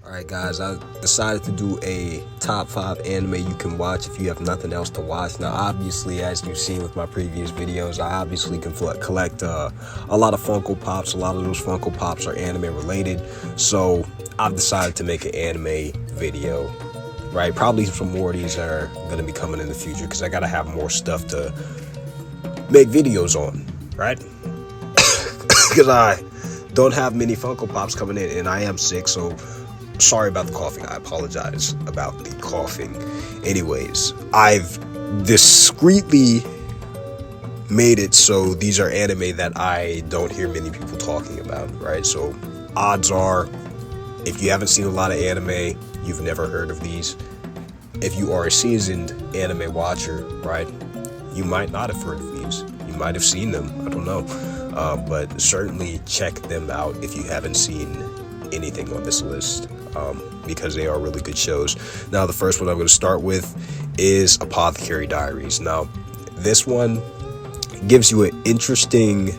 Alright guys, I decided to do a top 5 anime you can watch if you have nothing else to watch. Now obviously, as you've seen with my previous videos, I obviously can collect a lot of Funko Pops. A lot of those Funko Pops are anime related, so I've decided to make an anime video. Right, probably some more of these are going to be coming in the future because I got to have more stuff to make videos on, right? Because I don't have many Funko Pops coming in and I am sick, so sorry about the coughing. I apologize about the coughing. Anyways, I've discreetly made it so these are anime that I don't hear many people talking about, right? So odds are, if you haven't seen a lot of anime, you've never heard of these. If you are a seasoned anime watcher, right, you might not have heard of these. You might have seen them, I don't know. But certainly check them out if you haven't seen anything on this list, because they are really good shows. Now, the first one I'm going to start with is Apothecary Diaries. Now, this one gives you an interesting,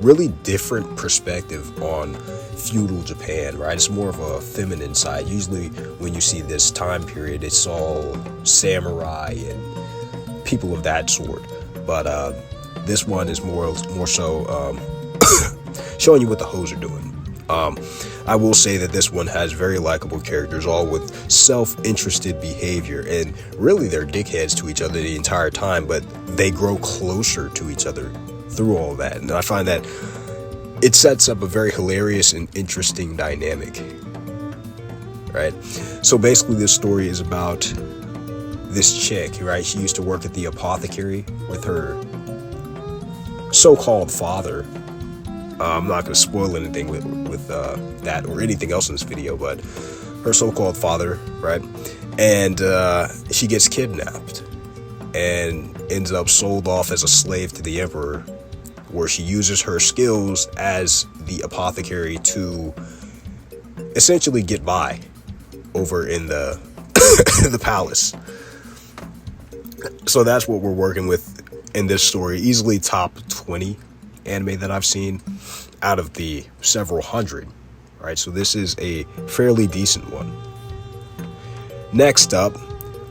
really different perspective on feudal Japan, right? It's more of a feminine side. Usually when you see this time period, it's all samurai and people of that sort. But this one is more so showing you what the hoes are doing. I will say that this one has very likable characters, all with self-interested behavior, and really they're dickheads to each other the entire time, but they grow closer to each other through all that. And I find that it sets up a very hilarious and interesting dynamic, right? So basically this story is about this chick, right? She used to work at the apothecary with her so-called father. I'm not going to spoil anything with that or anything else in this video, but her so-called father, right? And she gets kidnapped and ends up sold off as a slave to the emperor, where she uses her skills as the apothecary to essentially get by over in the the palace. So that's what we're working with in this story. Easily top 20 anime that I've seen out of the several hundred, right? So this is a fairly decent one. Next up,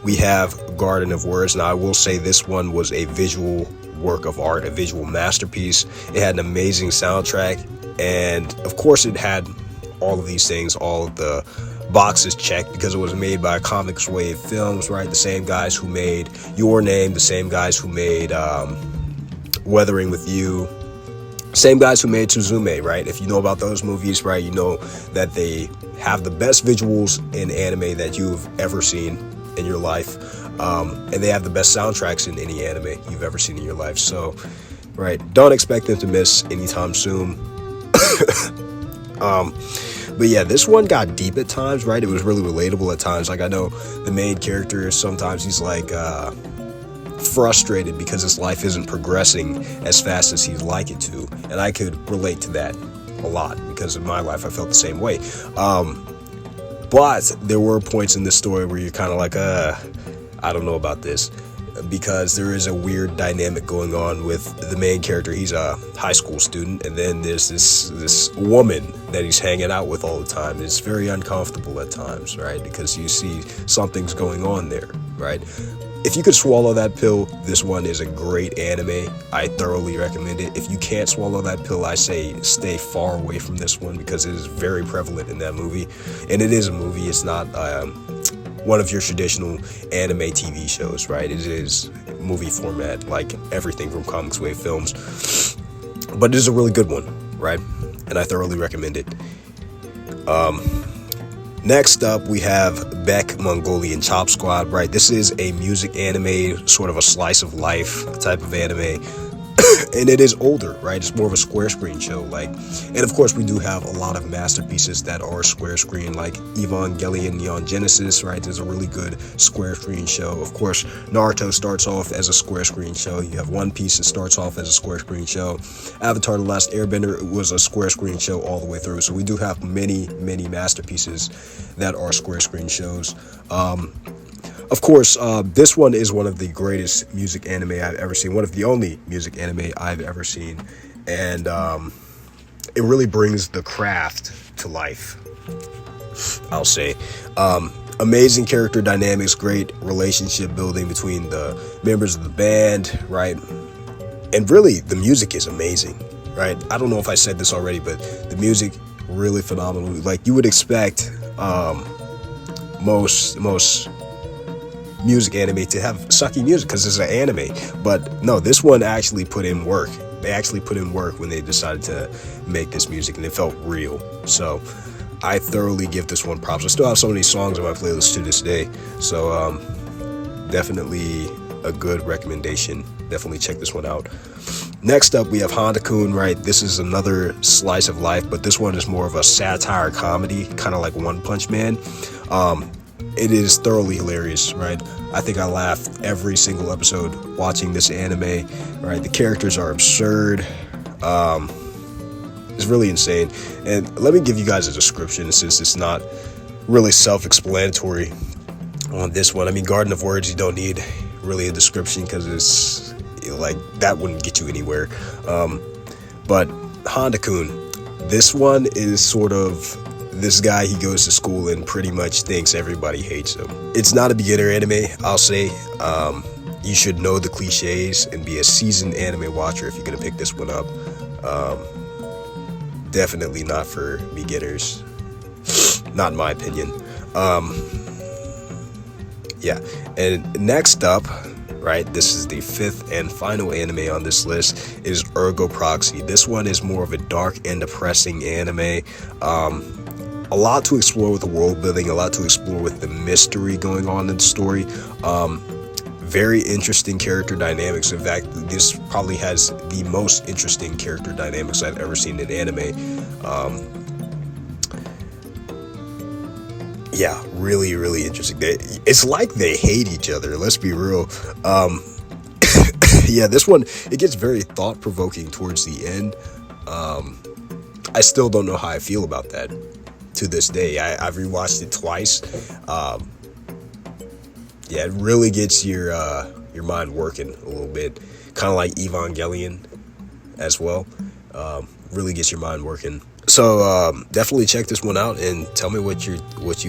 we have Garden of Words. Now, I will say this one was a visual work of art, a visual masterpiece. It had an amazing soundtrack, and of course it had all of these things, all of the boxes checked, because it was made by Comics Wave Films, right? The same guys who made Your Name, the same guys who made Weathering with You, same guys who made Suzume, right? If you know about those movies, right, you know that they have the best visuals in anime that you've ever seen in your life, and they have the best soundtracks in any anime you've ever seen in your life. So, right, don't expect them to miss anytime soon. But yeah, this one got deep at times, right? It was really relatable at times. Like, I know the main character, sometimes he's like frustrated because his life isn't progressing as fast as he'd like it to, and I could relate to that a lot because in my life I felt the same way. But there were points in this story where you're kind of like, I don't know about this, because there is a weird dynamic going on with the main character. He's a high school student, and then there's this woman that he's hanging out with all the time. It's very uncomfortable at times, right? Because you see something's going on there, right? If you could swallow that pill, this one is a great anime. I thoroughly recommend it. If you can't swallow that pill, I say stay far away from this one because it is very prevalent in that movie. And it is a movie. It's not one of your traditional anime TV shows, right? It is movie format, like everything from Comics Wave Films. But it is a really good one, right? And I thoroughly recommend it. Next up, we have Beck Mongolian Chop Squad, right? This is a music anime, sort of a slice of life type of anime. And it is older, right? It's more of a square screen show, like, and of course we do have a lot of masterpieces that are square screen, like Evangelion Neon Genesis, right? There's a really good square screen show. Of course, Naruto starts off as a square screen show. You have One Piece that starts off as a square screen show. Avatar: The Last Airbender was a square screen show all the way through. So we do have many masterpieces that are square screen shows. Of course, this one is one of the greatest music anime I've ever seen, one of the only music anime I've ever seen, and it really brings the craft to life. I'll say. Amazing character dynamics, great relationship building between the members of the band, right? And really, the music is amazing, right? I don't know if I said this already, but the music really phenomenal. Like you would expect most music anime to have sucky music because it's an anime, but no, this one actually put in work. They actually put in work when they decided to make this music, and it felt real. So I thoroughly give this one props. I still have so many songs on my playlist to this day, so definitely a good recommendation. Definitely check this one out. Next up, we have Handa-kun, right? This is another slice of life, but this one is more of a satire comedy, kind of like One Punch Man. It is thoroughly hilarious, right? I think I laughed every single episode watching this anime, right? The characters are absurd. It's really insane. And let me give you guys a description since it's not really self-explanatory on this one. I mean, Garden of Words, you don't need really a description because it's like that wouldn't get you anywhere. But Handa-kun, this one is sort of this guy. He goes to school and pretty much thinks everybody hates him. It's not a beginner anime, I'll say. You should know the cliches and be a seasoned anime watcher if you're gonna pick this one up. Definitely not for beginners, not in my opinion. Yeah, and next up, right, this is the fifth and final anime on this list, is Ergo Proxy. This one is more of a dark and depressing anime. A lot to explore with the world building, a lot to explore with the mystery going on in the story. Very interesting character dynamics. In fact, this probably has the most interesting character dynamics I've ever seen in anime. Yeah, really, really interesting. It's like they hate each other, let's be real. Yeah, this one, it gets very thought-provoking towards the end. I still don't know how I feel about that to this day. I've rewatched it twice. Yeah, it really gets your mind working a little bit, kind of like Evangelion as well. Really gets your mind working. So definitely check this one out and tell me what you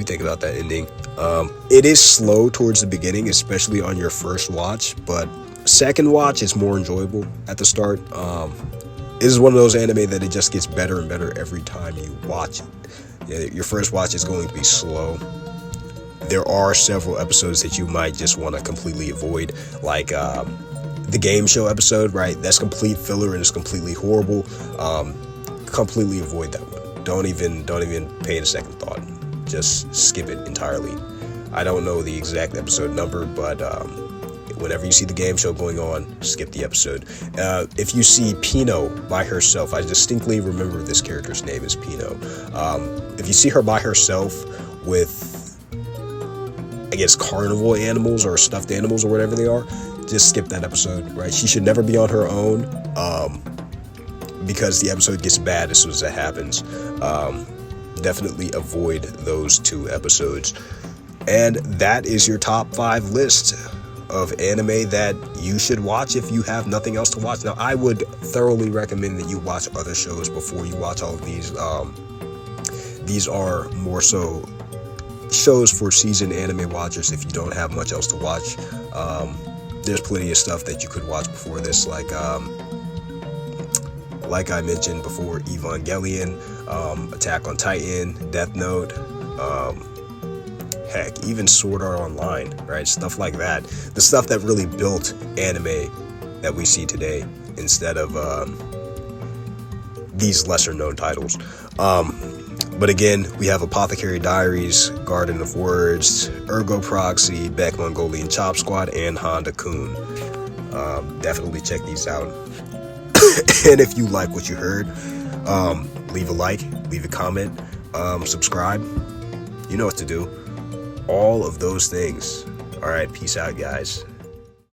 think about that ending. It is slow towards the beginning, especially on your first watch, but second watch is more enjoyable at the start. This is one of those anime that it just gets better and better every time you watch it. Yeah, your first watch is going to be slow. There are several episodes that you might just want to completely avoid, like the game show episode, right? That's complete filler and it's completely horrible. Completely avoid that one. Don't even pay it a second thought. Just skip it entirely. I don't know the exact episode number, but whenever you see the game show going on, skip the episode. If you see Pino by herself, I distinctly remember this character's name is Pino. If you see her by herself with, I guess, carnival animals or stuffed animals or whatever they are, just skip that episode, right? She should never be on her own, because the episode gets bad as soon as that happens. Definitely avoid those two episodes. And that is your top 5 list of anime that you should watch if you have nothing else to watch. Now, I would thoroughly recommend that you watch other shows before you watch all of these. These are more so shows for seasoned anime watchers if you don't have much else to watch. There's plenty of stuff that you could watch before this, like I mentioned before, Evangelion, Attack on Titan, Death Note, heck, even Sword Art Online, right? Stuff like that. The stuff that really built anime that we see today instead of these lesser known titles. But again, we have Apothecary Diaries, Garden of Words, Ergo Proxy, Beck Mongolian Chop Squad, and Handa-kun. Definitely check these out. And if you like what you heard, leave a like, leave a comment, subscribe. You know what to do. All of those things. All right, peace out, guys.